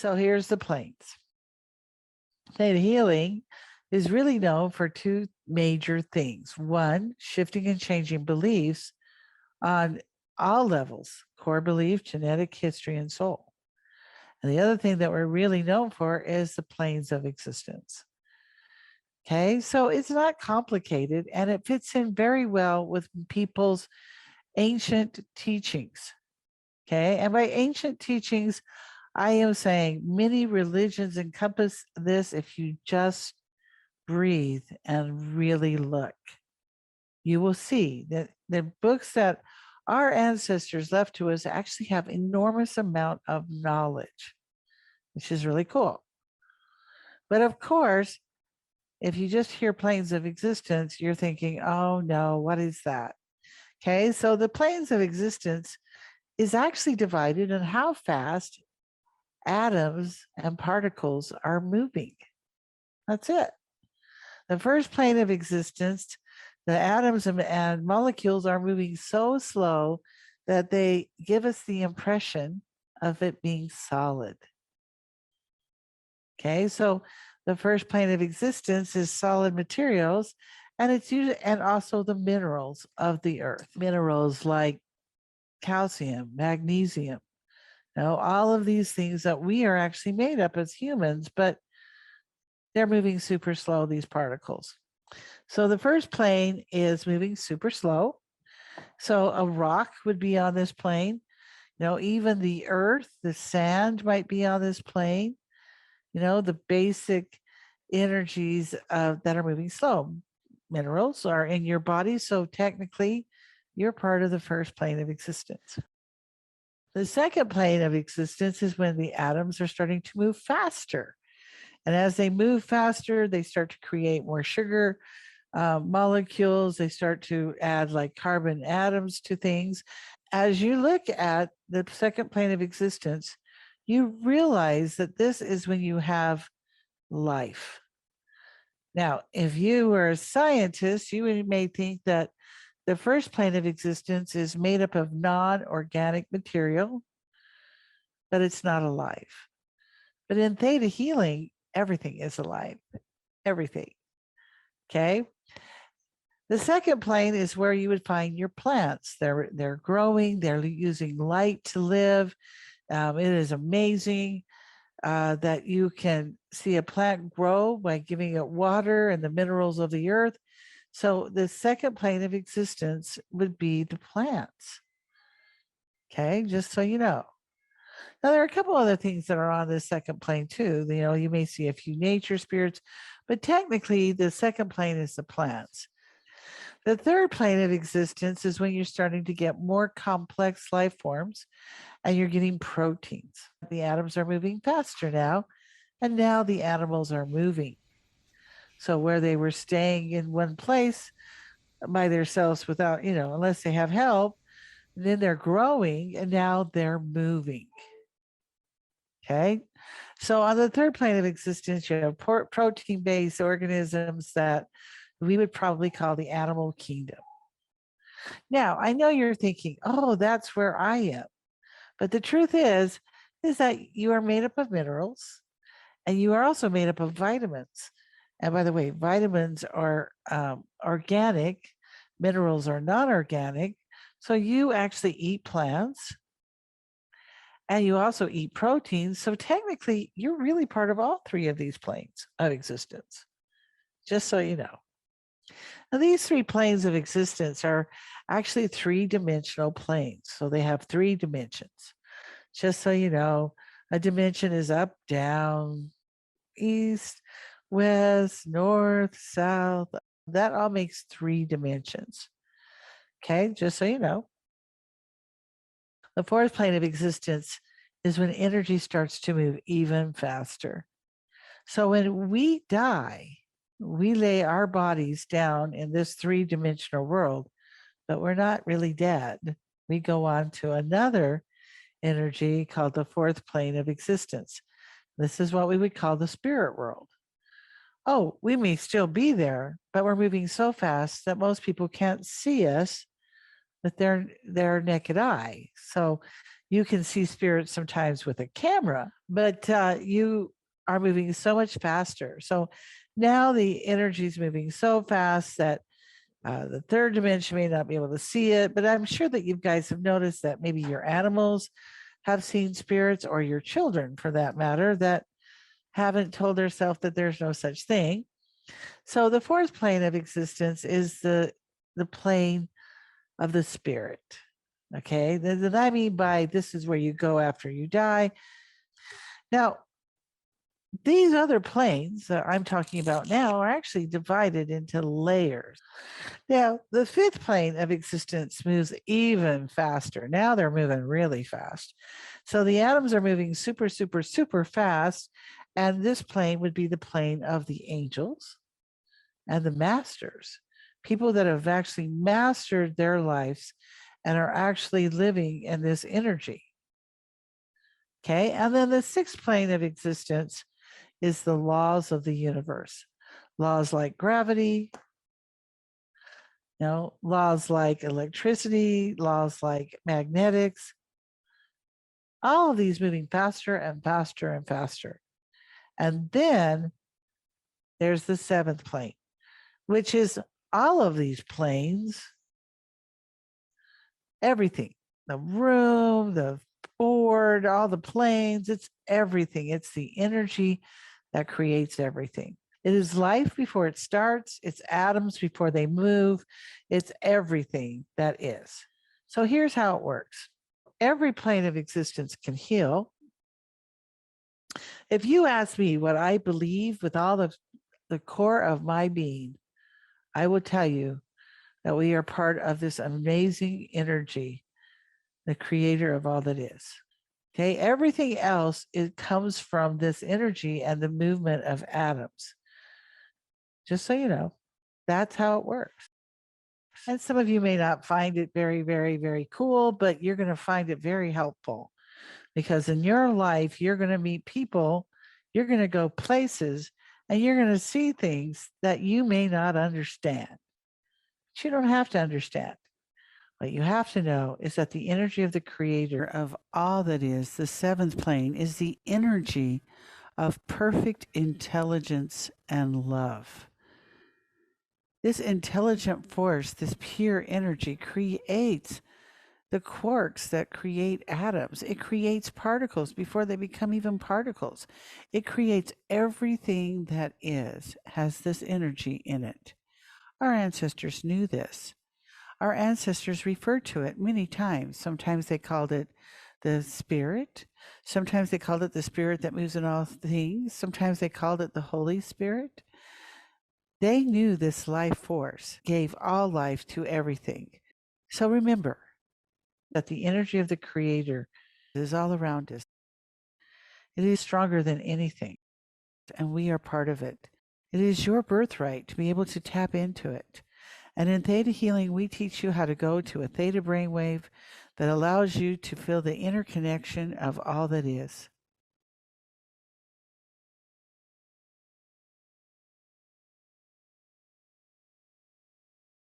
So here's the planes. ThetaHealing is really known for two major things. One, shifting and changing beliefs on all levels: core belief, genetic history, and soul. And the other thing that we're really known for is the planes of existence. Okay, so it's not complicated, and it fits in very well with people's ancient teachings. Okay, and by ancient teachings, I am saying many religions encompass this. If you just breathe and really look, you will see that the books that our ancestors left to us actually have enormous amount of knowledge, which is really cool. But of course, if you just hear planes of existence, you're thinking, oh no, what is that? Okay, so the planes of existence is actually divided in how fast atoms and particles are moving. That's it. The first plane of existence, the atoms and molecules are moving so slow that they give us the impression of it being solid. Okay, so the first plane of existence is solid materials, and it's usually, and also the minerals of the earth. Minerals like calcium, magnesium, all of these things that we are actually made up as humans, but they're moving super slow, these particles. So the first plane is moving super slow. So a rock would be on this plane. Even the earth, the sand might be on this plane. The basic energies that are moving slow. Minerals are in your body, so technically you're part of the first plane of existence. The second plane of existence is when the atoms are starting to move faster. And as they move faster, they start to create more sugar molecules. They start to add like carbon atoms to things. As you look at the second plane of existence, you realize that this is when you have life. Now, if you were a scientist, you may think that the first plane of existence is made up of non-organic material, but it's not alive. But in ThetaHealing, everything is alive, everything. Okay. The second plane is where you would find your plants. They're growing, they're using light to live. It is amazing that you can see a plant grow by giving it water and the minerals of the earth. So the second plane of existence would be the plants. Okay, just so you know. Now, there are a couple other things that are on this second plane too. You may see a few nature spirits, but technically the second plane is the plants. The third plane of existence is when you're starting to get more complex life forms and you're getting proteins. The atoms are moving faster now, and now the animals are moving. So where they were staying in one place by themselves without, unless they have help, then they're growing and now they're moving. Okay. So on the third plane of existence, you have protein-based organisms that we would probably call the animal kingdom. Now, I know you're thinking, oh, that's where I am. But the truth is that you are made up of minerals and you are also made up of vitamins. And by the way, vitamins are organic, minerals are non-organic. So you actually eat plants and you also eat proteins. So technically, you're really part of all three of these planes of existence, just so you know. Now, these three planes of existence are actually three-dimensional planes. So they have three dimensions. Just so you know, a dimension is up, down, east, west, north, south. That all makes three dimensions. Okay, just so you know. The fourth plane of existence is when energy starts to move even faster. So when we die, we lay our bodies down in this three-dimensional world, but we're not really dead. We go on to another energy called the fourth plane of existence. This is what we would call the spirit world. Oh, we may still be there, but we're moving so fast that most people can't see us with their naked eye. So You can see spirits sometimes with a camera, but you are moving so much faster. So now the energy is moving so fast that the third dimension may not be able to see it, but I'm sure that you guys have noticed that maybe your animals have seen spirits, or your children for that matter, that haven't told themselves that there's no such thing. So the fourth plane of existence is the plane of the spirit. Okay, that I mean by this is where you go after you die. Now, these other planes that I'm talking about now are actually divided into layers. Now, the fifth plane of existence moves even faster. Now they're moving really fast. So the atoms are moving super, super, super fast. And this plane would be the plane of the angels and the masters, people that have actually mastered their lives and are actually living in this energy. Okay, and then the sixth plane of existence is the laws of the universe. Laws like gravity, laws like electricity, laws like magnetics, all of these moving faster and faster and faster. And then there's the seventh plane, which is all of these planes, everything, the room, the board, all the planes, it's everything. It's the energy that creates everything. It is life before it starts. It's atoms before they move. It's everything that is. So here's how it works. Every plane of existence can heal. If you ask me what I believe with all the core of my being, I will tell you that we are part of this amazing energy, the creator of all that is. Okay, everything else, it comes from this energy and the movement of atoms. Just so you know, that's how it works. And some of you may not find it very, very, very cool, but you're going to find it very helpful, because in your life, you're going to meet people, you're going to go places, and you're going to see things that you may not understand. But you don't have to understand. What you have to know is that the energy of the creator of all that is, the seventh plane, is the energy of perfect intelligence and love. This intelligent force, this pure energy, creates the quarks that create atoms. It creates particles before they become even particles. It creates everything that is, has this energy in it. Our ancestors knew this. Our ancestors referred to it many times. Sometimes they called it the spirit. Sometimes they called it the spirit that moves in all things. Sometimes they called it the Holy Spirit. They knew this life force gave all life to everything. So remember that the energy of the creator is all around us. It is stronger than anything, and we are part of it. It is your birthright to be able to tap into it. And in Theta Healing, we teach you how to go to a theta brainwave that allows you to feel the interconnection of all that is.